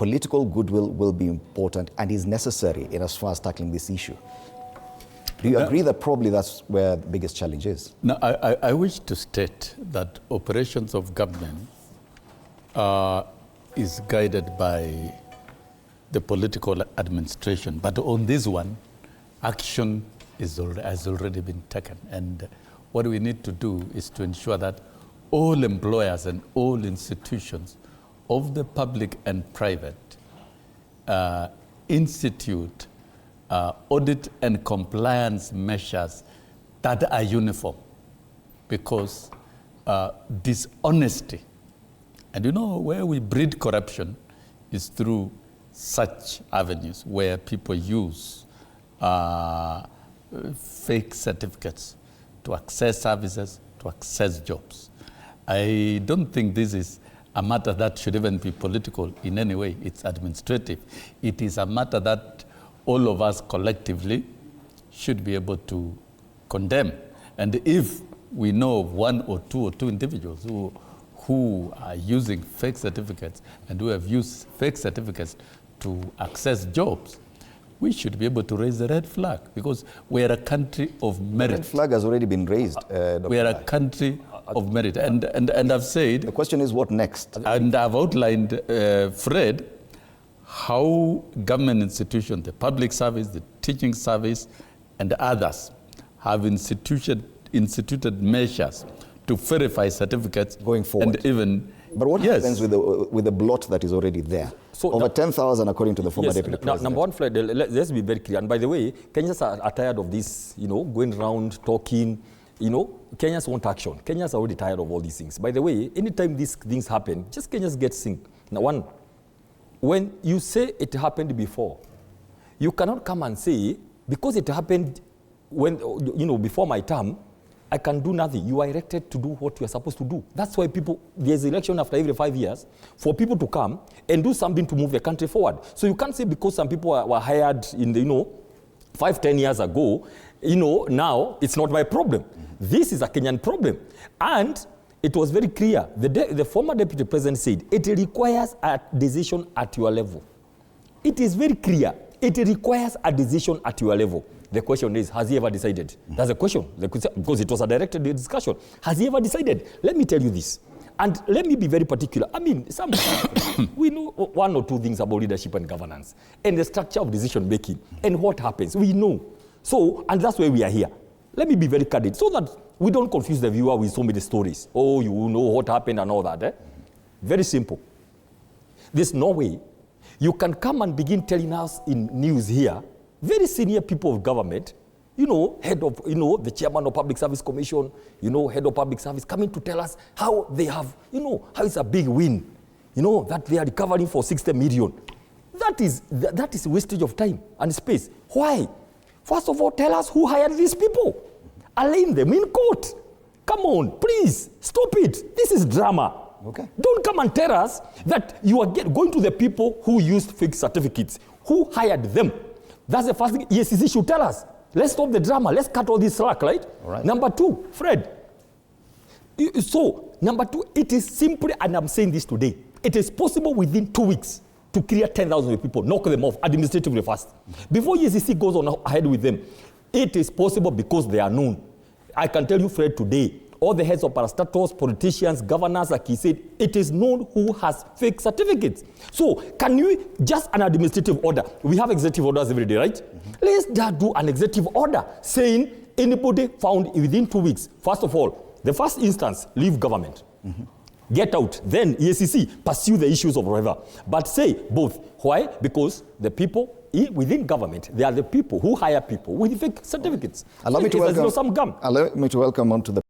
political goodwill will be important and is necessary in as far as tackling this issue. Do you agree that probably that's where the biggest challenge is? No, I wish to state that operations of government is guided by the political administration. But on this one, action has already been taken. And what we need to do is to ensure that all employers and all institutions of the public and private institute audit and compliance measures that are uniform, because dishonesty, and you know where we breed corruption is through such avenues where people use fake certificates to access services, to access jobs. I don't think this is a matter that should even be political in any way. It's administrative. It is a matter that all of us collectively should be able to condemn. And if we know of one or two individuals who are using fake certificates and who have used fake certificates to access jobs, we should be able to raise the red flag, because we are a country of merit. The red flag has already been raised. We are a country of merit. And I've said... The question is, what next? And I've outlined, Fred, how government institutions, the public service, the teaching service, and others have instituted measures to verify certificates going forward. And even... But what happens with the blot that is already there? So over 10,000, according to the former deputy president. Number one, Fred, let's be very clear. And by the way, Kenyans are tired of this, going around talking. Kenyans want action. Kenyans are already tired of all these things. By the way, anytime these things happen, just Kenyans get synced. Now, one, when you say it happened before, you cannot come and say, because it happened when, before my term, I can do nothing. You are elected to do what you are supposed to do. That's why there's election after every 5 years for people to come and do something to move the country forward. So you can't say because some people were hired in the, 5-10 years ago, now it's not my problem. This is a Kenyan problem. And it was very clear. The former deputy president said, it requires a decision at your level. It is very clear. It requires a decision at your level. The question is, has he ever decided? That's the question. Because it was a directed discussion. Has he ever decided? Let me tell you this. And let me be very particular. I mean, we know one or two things about leadership and governance and the structure of decision making and what happens. We know. So, and that's why we are here. Let me be very candid so that we don't confuse the viewer with so many stories. Oh, you know what happened and all that. Very simple. There's no way you can come and begin telling us in news here, very senior people of government, head of, the chairman of Public Service Commission, head of public service, coming to tell us how they have, how it's a big win, that they are recovering for 60 million. That is wastage of time and space. Why? First of all, tell us who hired these people. Arraign them in court. Come on, please, stop it. This is drama. Okay. Don't come and tell us that you are going to the people who used fake certificates. Who hired them? That's the first thing EACC should tell us. Let's stop the drama. Let's cut all this slack, right? All right. Number two, Fred. So, number two, it is simply, and I'm saying this today, it is possible within 2 weeks to clear 10,000 people, knock them off administratively fast. Before EACC goes on ahead with them, it is possible because they are known. I can tell you, Fred, today, all the heads of parastatals, politicians, governors, like he said, it is known who has fake certificates. So, can you, just an administrative order, we have executive orders every day, right? Let's just do an executive order saying anybody found within 2 weeks, first of all, the first instance, leave government. Get out. Then EACC, pursue the issues of whatever. But say both. Why? Because the people within government, they are the people who hire people with fake certificates. Allow me to welcome onto the